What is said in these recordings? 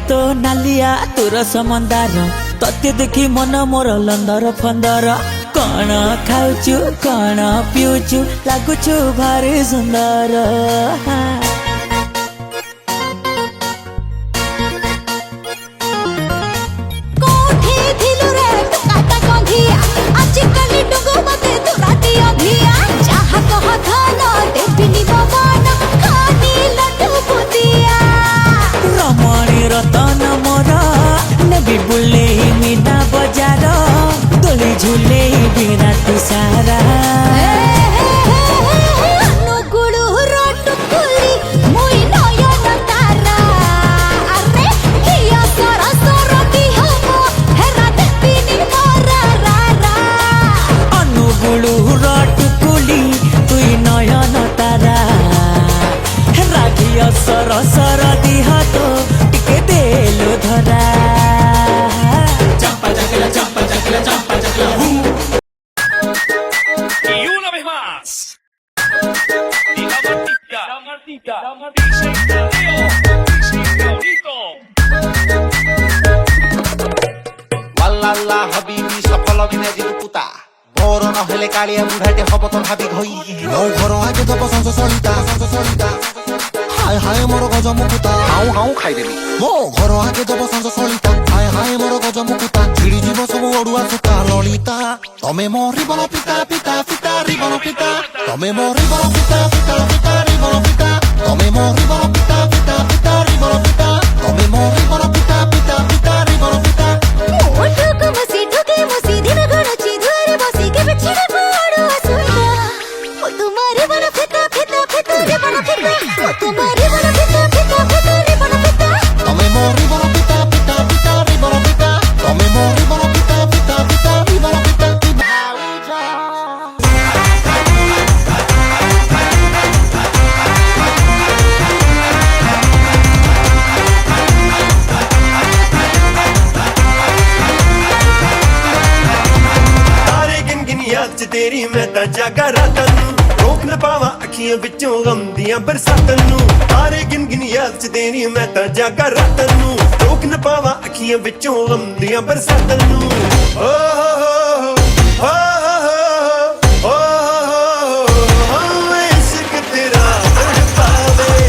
तो नालिया तोर समंदार तते देखी मन मोर लंदर फंदर कण खाऊचु कण पिऊचु लागुचु भारी सुंदर रतन मोर नबी बुले मीना बजार दोली झूले बिराती सारा अनुगुलु रटुकुली तुई नयन तारा रागिया सर सर दिह तो देलो धरा champa chakla y una vez más y la Martita वाल्ला Habibi सफल बिना जिल पुता भोर नहेले कालिया बुढाटे हब त भाबी घई नो घर आगे दब संस सलिता हाय हाय मोर गज मुकुता हाउ हाउ खाइदेबी मो घर आगे दब संस सलिता हाय हाय मोर गज मुकुता छिड़ी जीव सब ओडुआ सुता ललिता तमे मोरी बल पिता पिता पिता रिबन पिता तमे मोरी बल पिता पिता पिता रिबन पिता तमे मोरी बल पिता पिता पिता रिबन पिता तमे मोरी बल पिता पिता पिता रिबन पिता दिन गणची धुरे बसी के बिछड़े पड़ो असुना ओ तुम्हारे बन फिता फिता फिता रे बन फिता ओ तुम्हारे बन फिता फिता फिता रे बन फिता तमे मोरी बन पिता पिता पिता रे बन पिता तमे मोरी बन पिता पिता पिता रे बन पिता की भाई जा तेरी मैं ता जागा रातन रोक न पावा अखियां विचों गम दियां बरसातन नू तारे गिन गिन याद च तेरी मैं ता जागा रातन नू रोक न पावा अखियां विचों गम दियां बरसातन नू ओ हो हो हो इश्क तेरा तड़पावे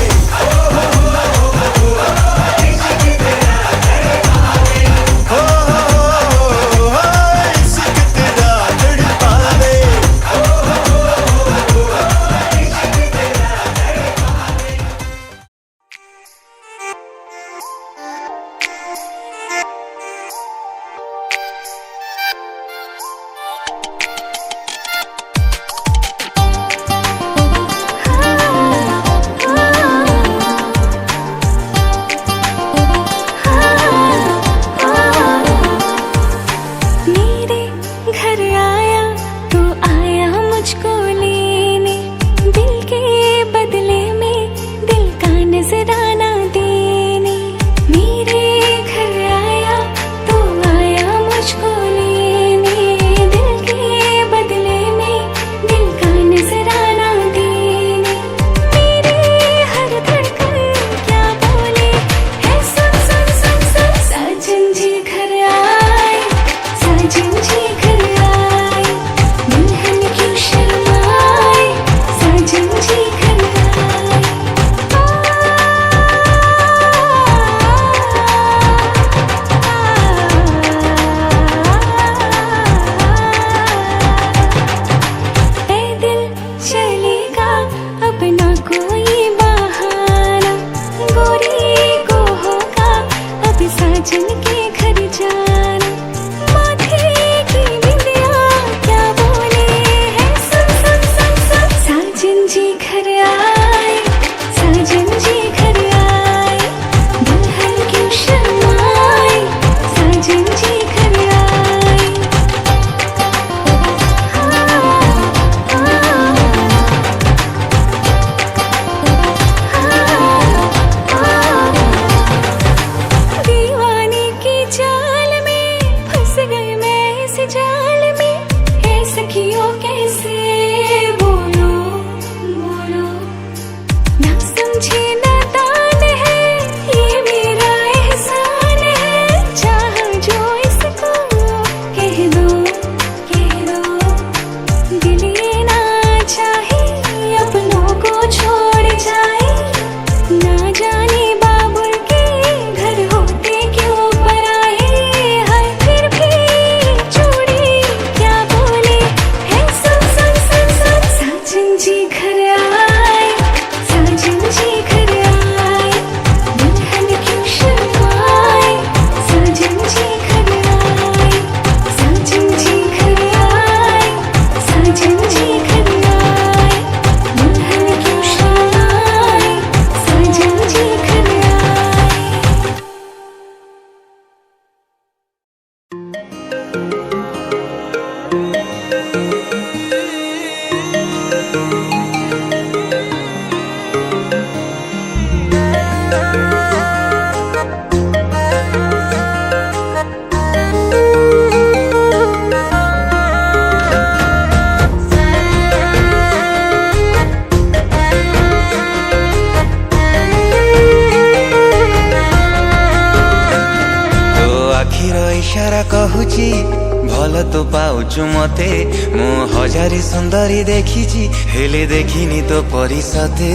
पाउछु मते मु हजारी सुंदरी देखिछि हेले देखिनी तो परिसते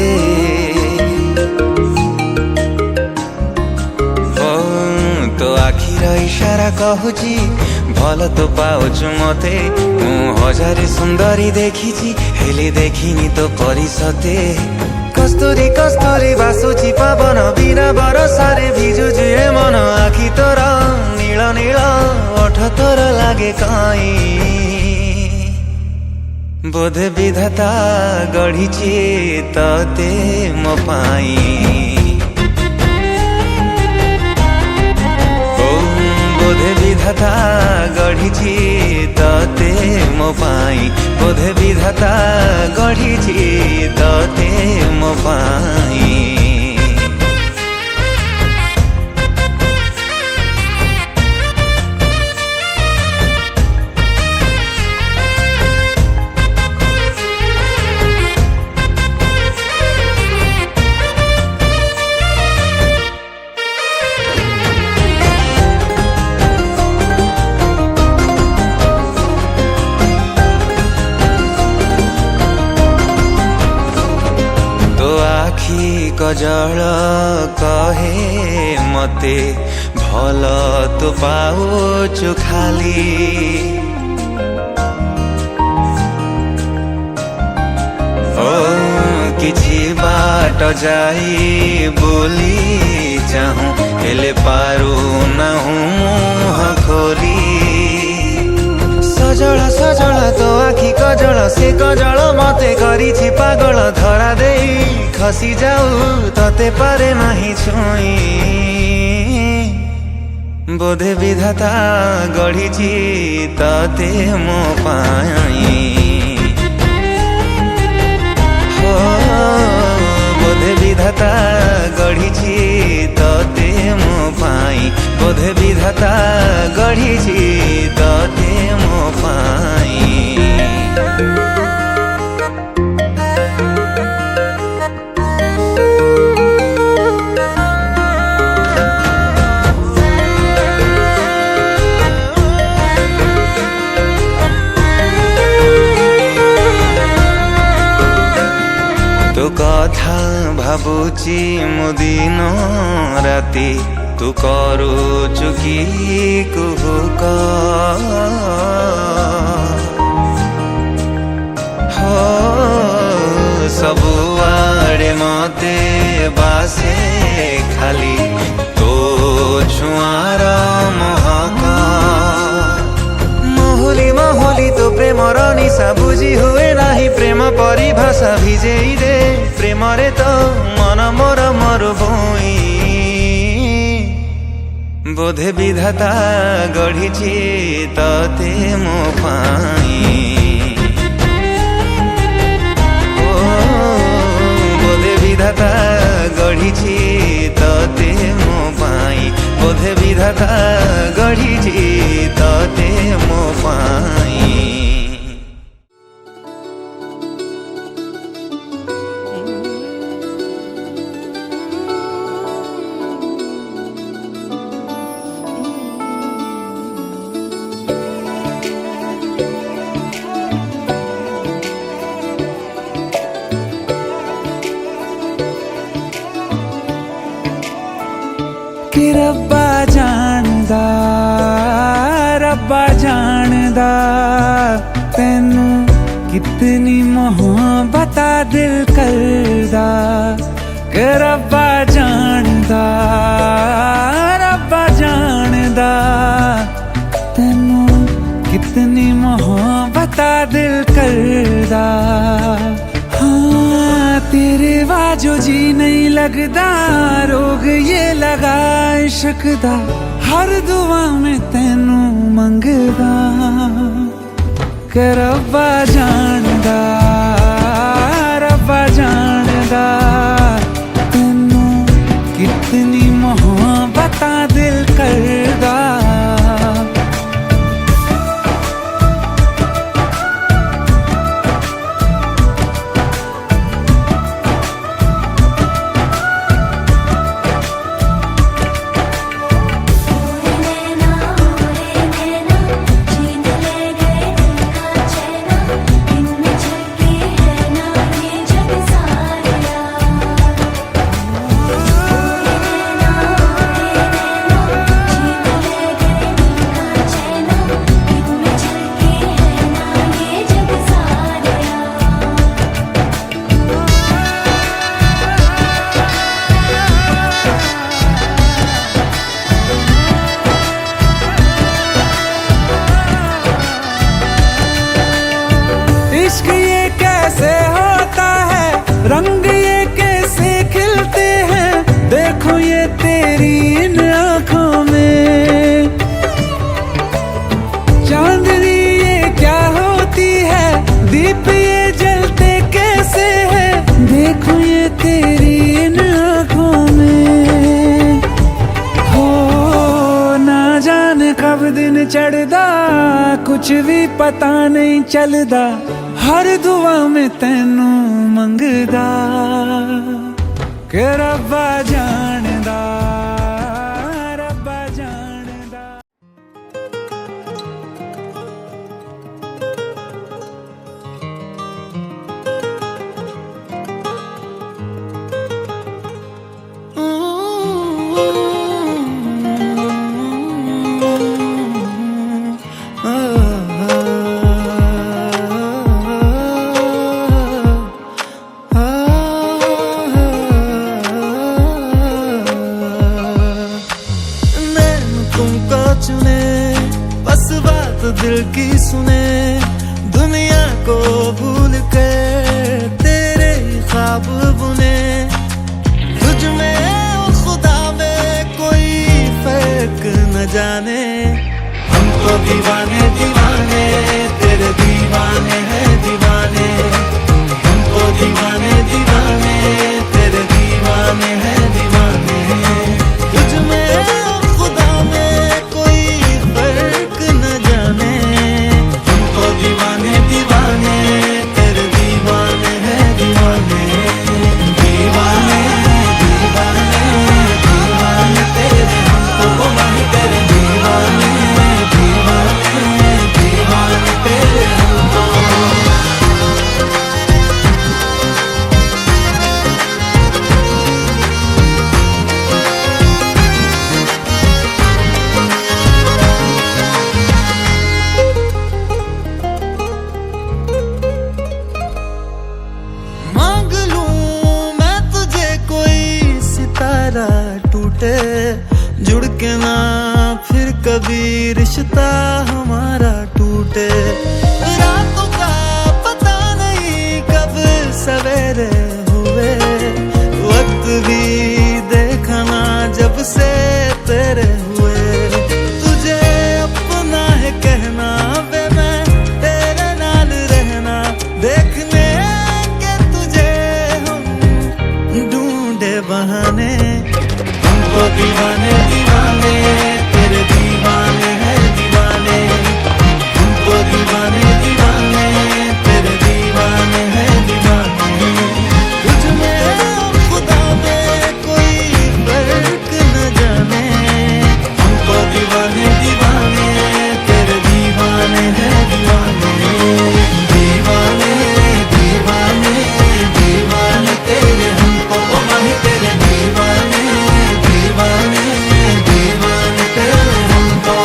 तो आखिर इशारा कहूची भल तो पाउछु मते मु हजारी सुंदरी देखिछि हेले देखिनी तो परिसते कस्तूरी कस्तूरी बासुची पावन बिना बरसारे भिजुछु ए मन आखि तोर नील नील ओठ तोर लागे काई बोधे विधाता गढ़िछि तते मो पाई बोधे विधाता गढ़िछि तते मो पाई बोधे विधाता गढ़िछि तते मो पाई कजल कहे मते भल तो पाउछु खाली ओ किछि बाट जाई बोली चाहूं हेले पारू नाहूं मुह खोली सजल सजल तो आखि कजल से कजल मते करिछि पागल धरा देई खसी जाऊ तते पारे नाही छुई बोधे विधाता गढ़िछि तते मो पाई हो बोधे विधाता गढ़िछि तते मो पाई बोधे विधाता गढ़िछि तते मो पाई तू कथा भाबुची मु दिन राति तू करुचु कि कुहुक हो सबुआड़े मते बासे खाली तो छुआर महक मोहली मोहली तो प्रेमर निशा बुझी हुए नाही प्रेम परिभाषा भिजेई दे प्रेम रे तो मन मोर मरुभूई बोधे विधाता गढ़िछि तते मो पाई ओ बोधे विधाता गढ़िछि तते मो पाई बोधे विधाता गढ़िछि तते मो पाई कि रब्बा जानदा तैनू कितनी मोहब्बत दिल करदा कि रब्बा जानदा तैनू कितनी मोहब्बत दिल करदा हाँ तेरे बाजो जी नहीं लगदा रोग ये लगा इश्क दा हर दुआ में तैनू मंगदा कि रब्बा जानदा तैनू कितनी मोहब्बत दिल करदा ਚ ਵੀ ਪਤਾ ਨਹੀਂ ਚੱਲਦਾ ਹਰ ਦੁਆ ਮੈਂ ਤੈਨੂੰ ਮੰਗਦਾ ਕਿ ਰੱਬਾ ਜਾਣਦਾ ਰੱਬਾ ਜਾਣਦਾ चुने बस बात दिल की सुने दुनिया को भूल कर तेरे ख्वाब बुने तुझ में और खुदा में कोई फर्क न जाने हम तो दीवाने दीवाने तेरे दीवाने हैं दीवाने हम तो दीवाने दीवाने तेरे दीवाने हैं दीवाने तुझ में और खुदा में कोई फर्क न जाने हमको दीवाने दीवाने तेरे दीवाने हैं दीवाने दीवाने दीवाने दीवाने तेरे हमको नहीं तेरे दीवाने दीवाने दीवाने तेरे हमको मांग लूं मैं तुझे कोई सितारा टूटे जुड़ के ना फिर कभी रिश्ता हमारा टूटे रातों का पता नहीं कब सवेरे हुए वक्त भी देखना जब से तेरे हुए तुझे अपना है कहना वे मैं तेरे नाल रहना देखने के तुझे हम ढूंढे बहाने हमको दीवाने दीवाने तेरे दीवाने हैं दीवाने हमको दीवाने दीवाने तेरे दीवाने हैं दीवाने तुझ में और खुदा में कोई फर्क न जाने हमको दीवाने दीवाने तेरे दीवाने हैं दीवाने दीवाने दीवाने दीवाने तेरे हमको नहीं तेरे दीवाने दीवाने दीवाने तेरे हमको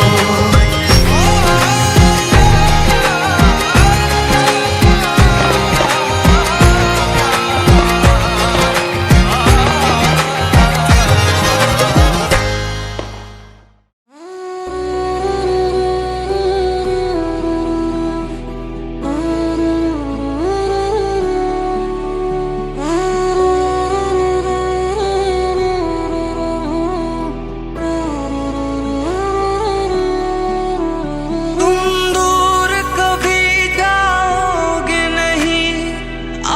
तुम दूर कभी जाओगे नहीं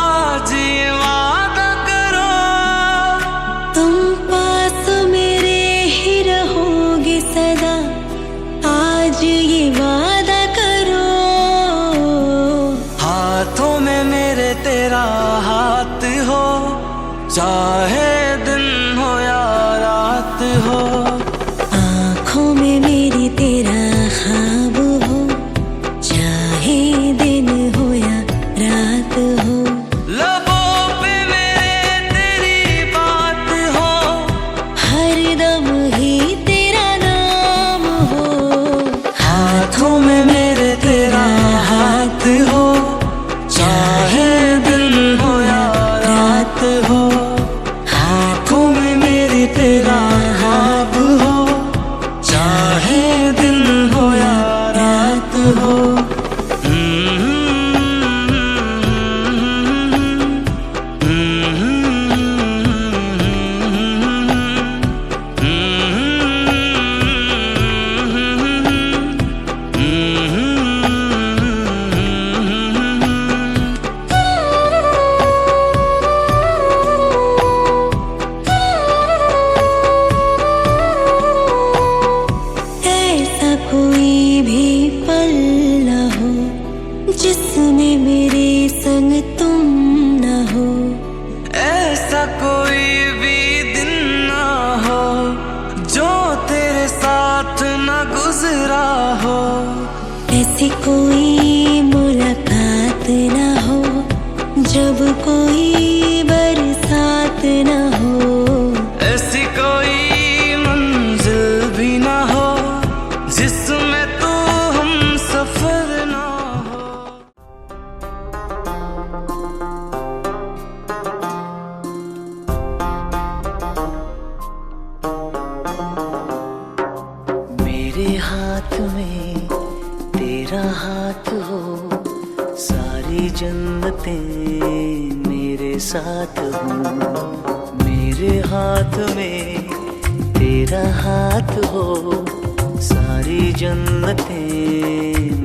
आज ये वादा करो तुम पास मेरे ही रहोगे सदा आज ये वादा करो हाथों में मेरे तेरा हाथ हो चाहे दिन हो या रात हो आँखों में मेरी तेरा ख्वाब हो चाहे दिन हो या रात हो लबों पे मेरे तेरी बात हो हर दम ही तेरा नाम हो हाथों में मेरे तेरा हाथ हो चाहे दिन हो या रात हो हाथों कोई मुलाकात ना हो, जब कोई बरसात ना हो, ऐसी कोई मंजिल भी ना हो जिसमें तू हम सफर ना हो। मेरे हाथ में तेरा हाथ हो, सारी जन्नतें मेरे साथ हो। मेरे हाथ में तेरा हाथ हो, सारी जन्नतें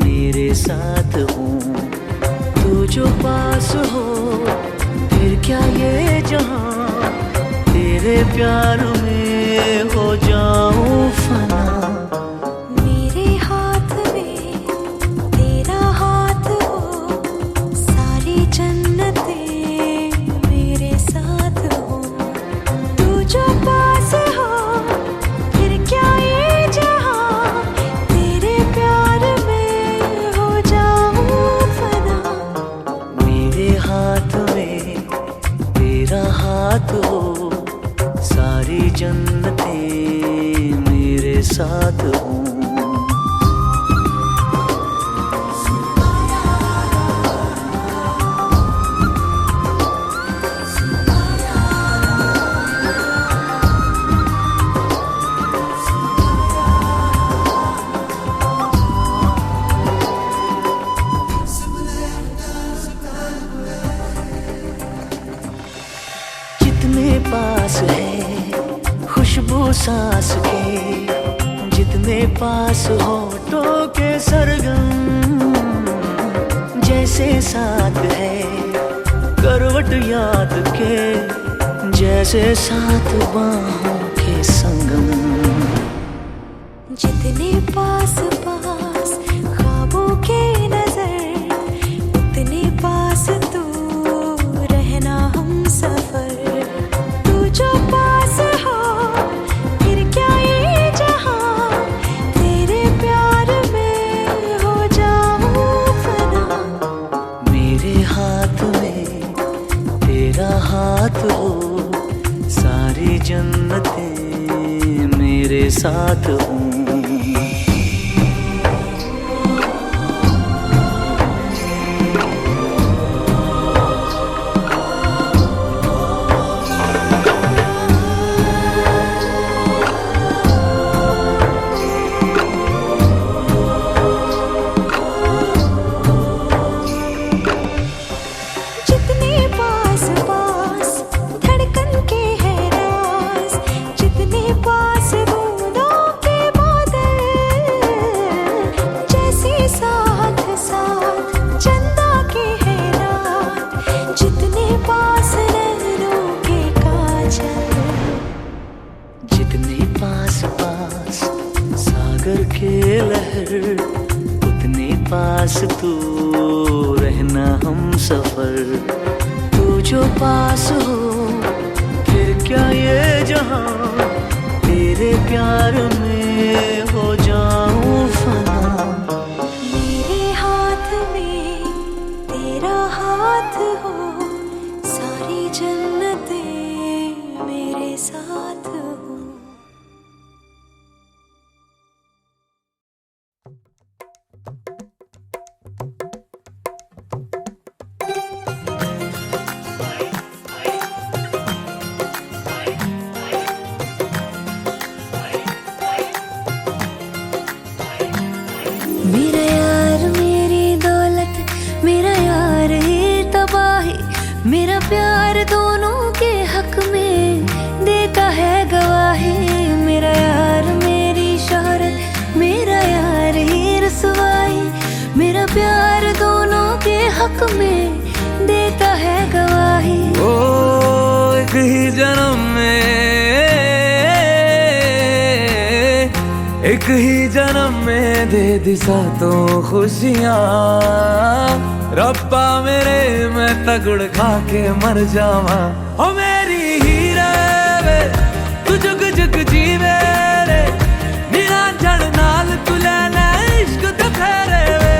मेरे साथ हो। तू जो पास हो फिर क्या ये जहां, तेरे प्यार में हो जाऊं फना। मेरे हाथ में तेरा हाथ हो, सारी जन्नतें मेरे साथ हो। तू जो पास हो फिर क्या ये जहां, तेरे प्यार में हो जाऊं फना। मेरे हाथ में तेरा हाथ हो, सारी जन्नतें मेरे साथ हो। जितने पास है खुशबू सांस के, जितने पास होठों के सरगम, जैसे साथ है करवट याद के, जैसे साथ बाहों के संगम। जितने पास पास ख्वाबों के नजर, उतने पास तू रहना हम सफर। तू जो पास हो फिर क्या ये जहां, तेरे प्यार में हो जाऊं फना। मेरे हाथ में तेरा हाथ हो, सारी जन्नतें मेरे साथ हो। जितने पास पास धड़कन के है राज, जितने पास बूंदों के बादल, जैसे साथ साथ चंदा के है रात, जितने पास नैनों के काजल। जितने पास पास सागर के लहर, उतने पास तू रहना हम सफर। तू जो पास हो फिर क्या ये जहां, तेरे प्यार में हो जाऊं फना। मेरे हाथ में तेरा हाथ हो, सारी जन्नतें मेरे साथ हो। मेरा यार मेरी दौलत, मेरा यार ही तबाही, मेरा प्यार दोनों के हक में देता है गवाही। मेरा यार मेरी शोहरत, मेरा यार ही रसवाई, मेरा प्यार दोनों के हक में देता है गवाही। ओ एक ही जन्म में, एक ही जन्म में दे दी सातों खुशियाँ। रब्बा मेरे मैं तगड़ खा के मर जावा। ओ मेरी हीरे वे तू जुग जुग जीवे रे, निरांजन नाल तू ले ले इश्क ते फेरे वे।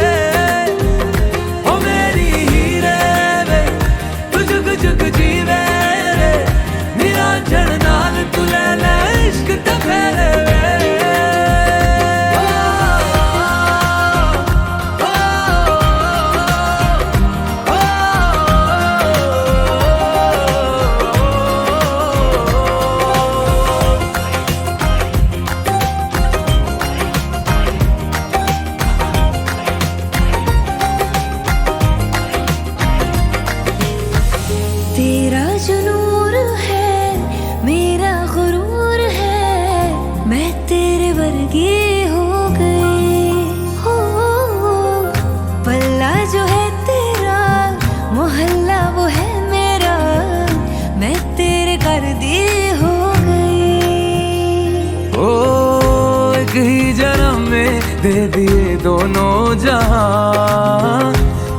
दे दिए दोनों जहां।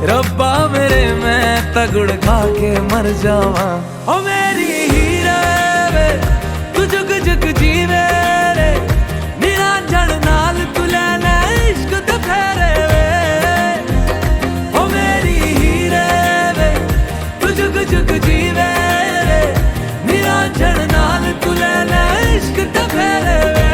रब्बा मेरे मैं तगड़ खा के मर जावा। ओ मेरी हीरे वे तू जुग जुग जीवे रे, निरंजन नाल तू ले ले इश्क ते फेरे वे। ओ मेरी हीरे वे तू जुग जुग जीवे रे, निरंजन नाल तू ले ले इश्क ते फेरे वे।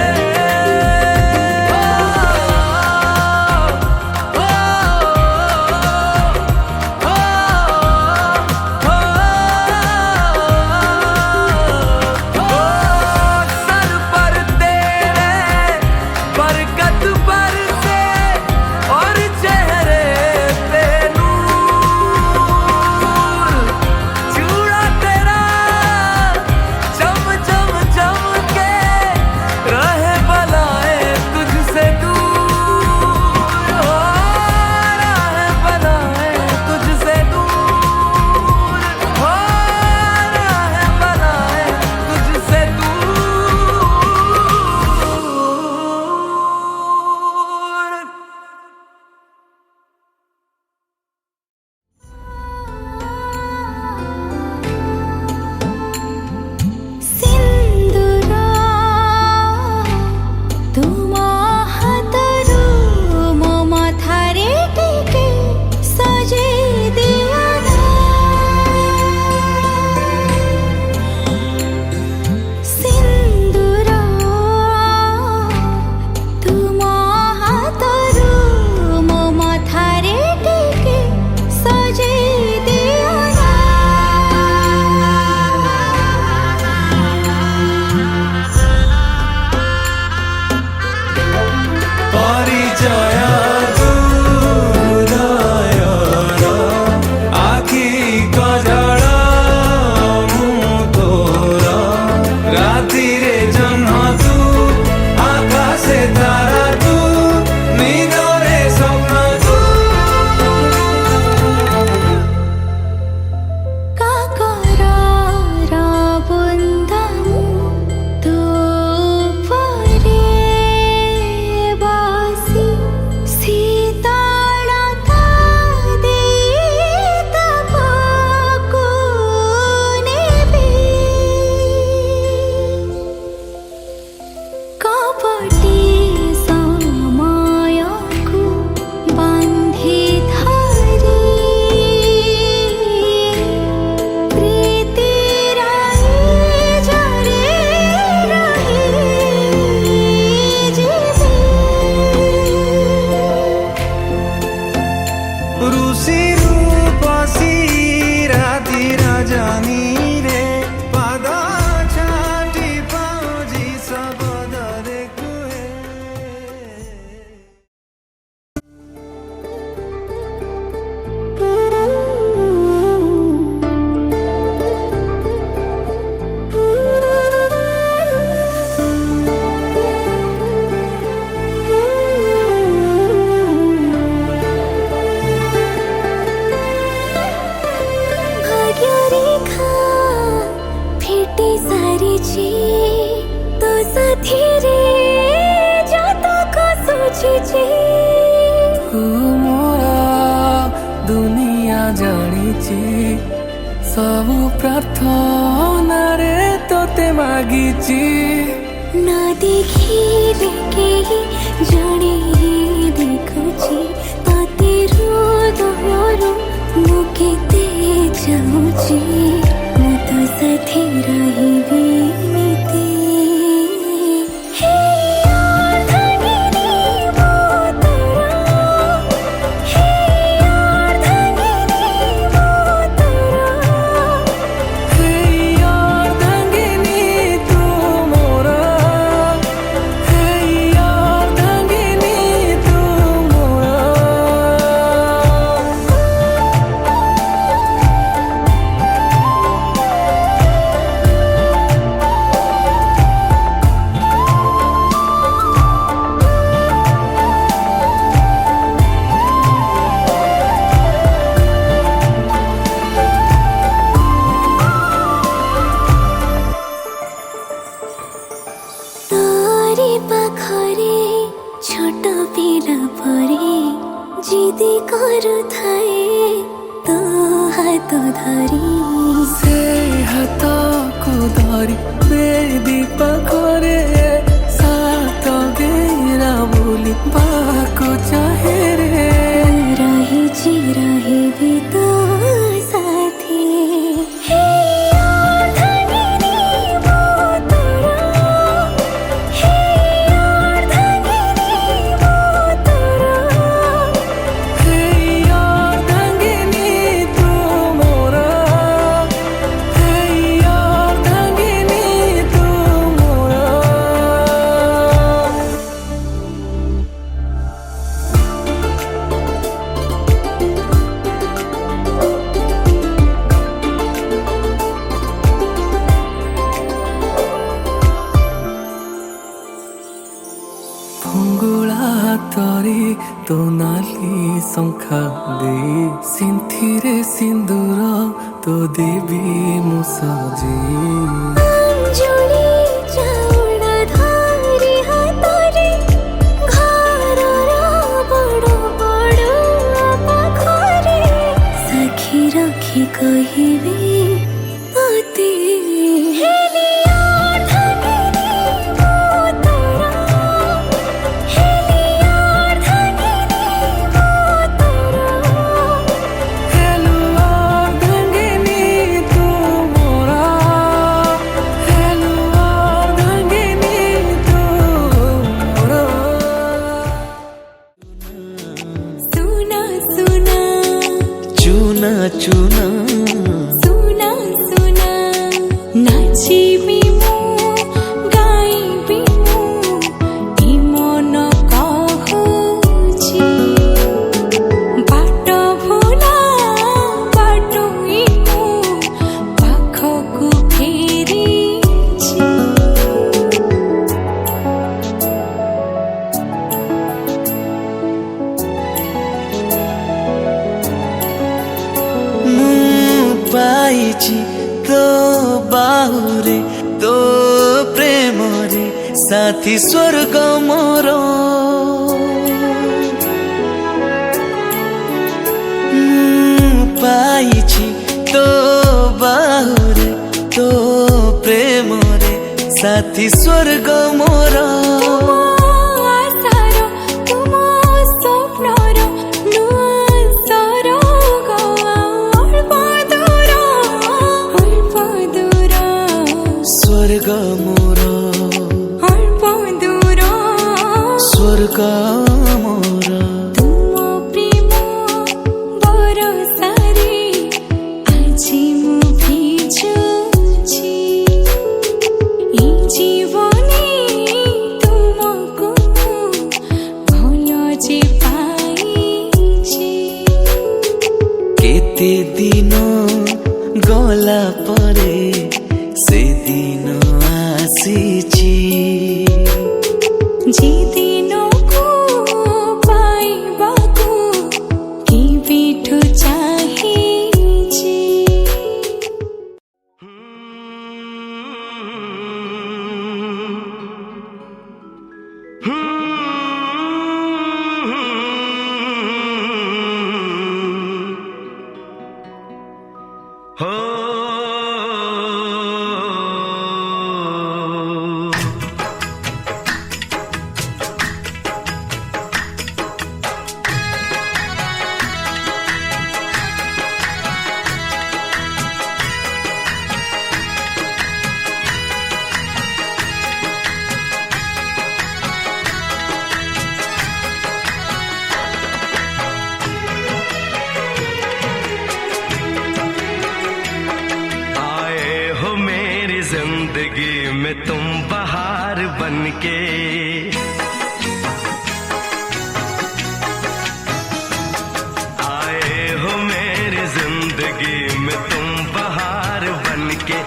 दुनिया जानिची सब प्रार्थना रे तोते मागिची। ना देखी देखे जाने देखुची ताते हृदयरू मु केते चाहुची। मु तो साथी रहिबी नीति धारी से हातको धरी बेदी पाखरे सात गेरा बोली बाको चाहे रे रही चिरही भी तो साथी हे यार धनी वो तेरा हे यार धनी वो तेरा हे यार धंगिनी तू मोरा हे यार धंगिनी तू मोरा ଫୁଙ୍ଗୁଳା ହାତରେ ତୋ ନାଲି ଶଙ୍ଖା ଦେଇ ସିନ୍ଥିରେ ସିନ୍ଦୁର ତୋ ଦେବି ମୁଁ ସଜି अंजुली चाउड़ धारी हातरे घरर बड़ बड़ पाखरे सखी रखी कहबी अति हेली यार धनी वो तेरा हेली यार धनी वो तेरा हेलो यार धंगिनी तू मोरा हेलो यार धंगिनी तू मोरा सुना सुना चुना चुना सुना सुना नाचिबी मु गाइबी मु ई मन कहुची बाट भुला बाटोई मु पाखकु फेरिची ମୁଁ ପାଇଛି ତୋ ବାହୁରେ ତୋ ପ୍ରେମରେ ସାଥୀ ସ୍ୱର୍ଗ ମୋର ମୁଁ ପାଇଛି ତୋ ବାହୁରେ ତୋ ପ୍ରେମରେ ସାଥୀ ସ୍ୱର୍ଗ ମୋର आसार तुम स्वप्नर नुआ सरग अल्प दूर स्वर्ग मोर अल्प दूर स्वर्ग मोर तुम प्रेम बरसारे আজি मु भिजुछि ई जीवने तुमको भल जे पाइछि केते दिन गला परे से दिन आसीछि जे दिनको पाइबाको कि बिठु चाहिछि आए हो मेरी जिंदगी में तुम बहार बनके आए हो मेरी जिंदगी में तुम बहार बनके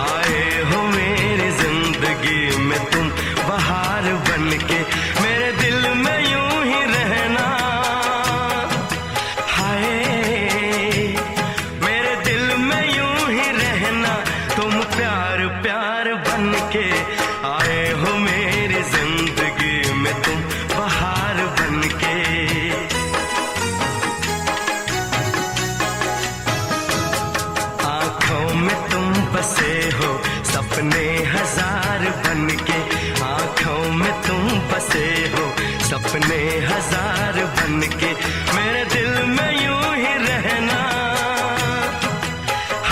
आए हो मेरी जिंदगी में तुम बहार बनके मेरे दिल में यूं ही रहना हाय मेरे दिल में यूं ही रहना तुम प्यार प्यार बनके आए हो मेरी जिंदगी में तुम बसे हो सपने हजार बनके, आंखों में तुम बसे हो सपने हजार बनके, मेरे दिल में यूं ही रहना।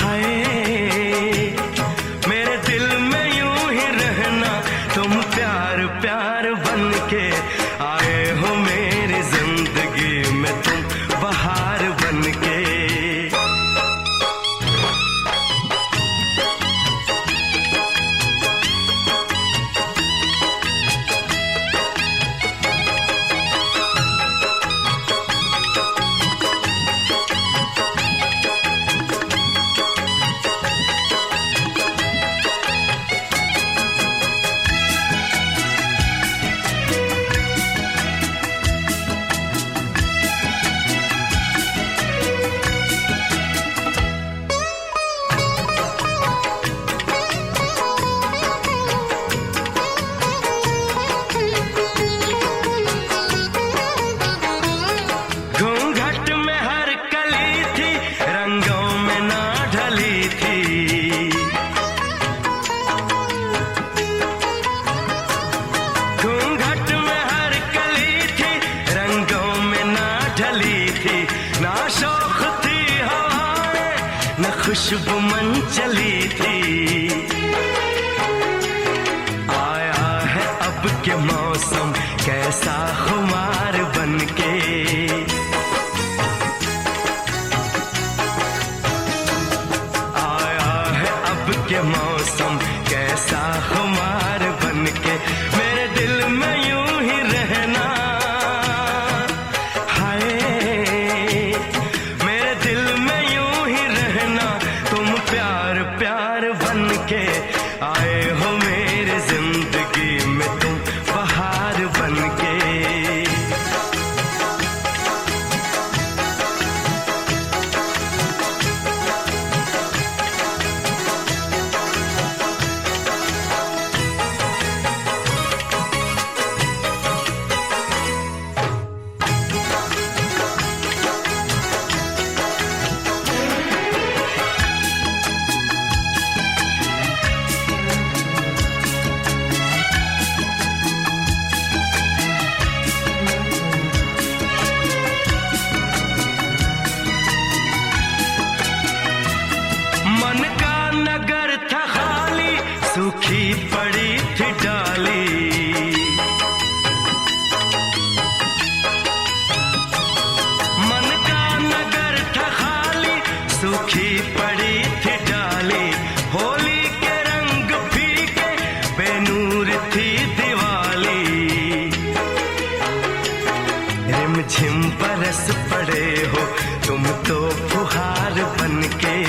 हाय मेरे दिल में यूं ही रहना, तुम प्यार प्यार बनके आए हो मेरी जिंदगी में, तुम बहार बनके। खुशबू मन चली थी, आया है अब के मौसम कैसा खुमार बनके। आया है अब के मौसम कैसा खुमार बनके, मेरे दिल में यूं ही रहना। हाय मेरे दिल में यूं ही रहना, तुम प्यार प्यार बनके आए हो मेरी जिंदगी में, तुम बहार बनके। सूखी पड़ी थी डाली, मन का नगर था खाली, सूखी पड़ी थी डाली, होली के रंग फीके बेनूर थी दिवाली। रिमझिम बरस पड़े हो तुम तो फुहार बनके,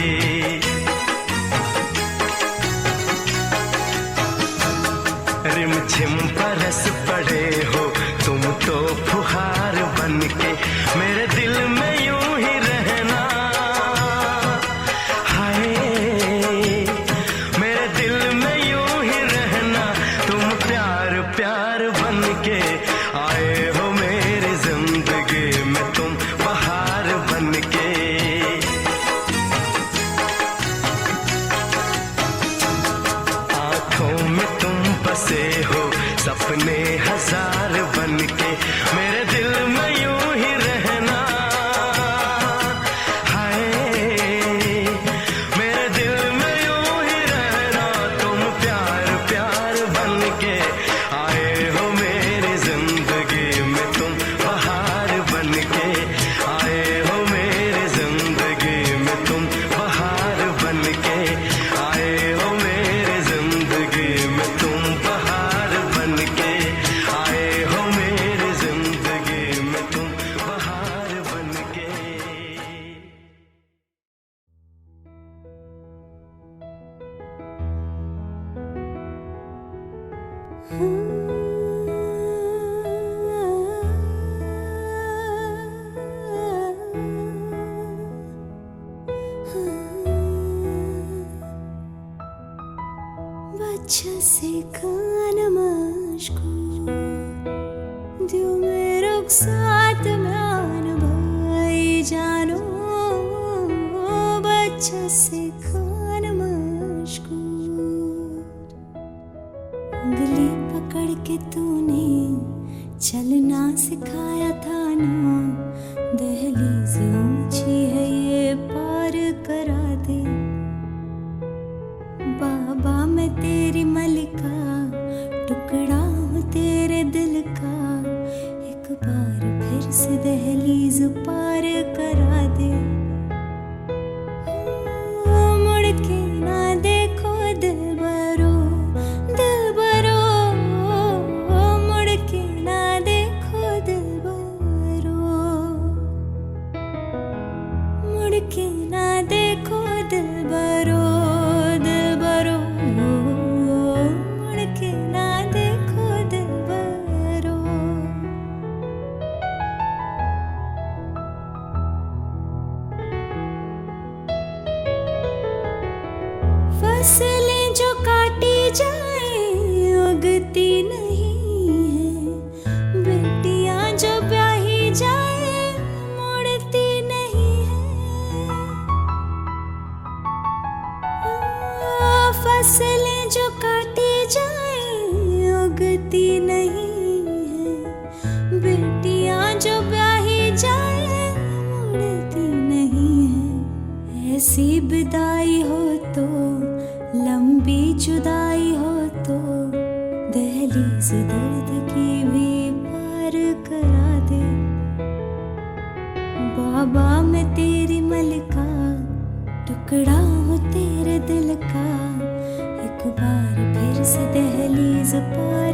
रिमझिम बरस पड़े हो तुम तो फुहार बनके, मेरे दिल में यूं ही रहना। हाय मेरे दिल में यूं ही रहना, तुम प्यार प्यार बनके आए हो मेरी जिंदगी में, तुम बहार बनके। आंखों में तुम बसे हो सपने हजार बनके, मेरे दिल में यूं ही रहना। हाय मेरे दिल में यूं ही रहना, तुम प्यार प्यार बनके आए हो मेरी जिंदगी में, तुम बहार बनके आए हो मेरी जिंदगी में, तुम बहार बनके आए हो मेरी जिंदगी में, तुम बहार बनके आए हो मेरी जिंदगी में, तुम बहार बनके। बच्चा से कानम aşkı, diyor ruhsat मान भाई जानो, बच्चा से कानम का टुकड़ा हूँ तेरे दिल का, एक बार फिर से दहलीज पार करा दे। मुड़ के ना देखो दिलबरो, दिलबरो, मुड़ के ना देखो दिलबरो, मुड़ के ना देखो दिलबरो, दिलबरो, मुड़ के ना देखो दिलबरो। फसलें जो काटी जाए उगती नहीं है, बेटियां जो ब्याही जाए मुड़ती नहीं है। फसलें जो काटी जाए उगती नहीं है, बेटियां जो ब्याही जाए मुड़ती नहीं है। ऐसी विदाई हो तो, लंबी जुदाई हो तो, दहलीज दर्द की भी पार करा दे। बाबा मैं तेरी मलका, टुकड़ा हूँ तेरे दिल का, एक बार फिर से दहलीज पार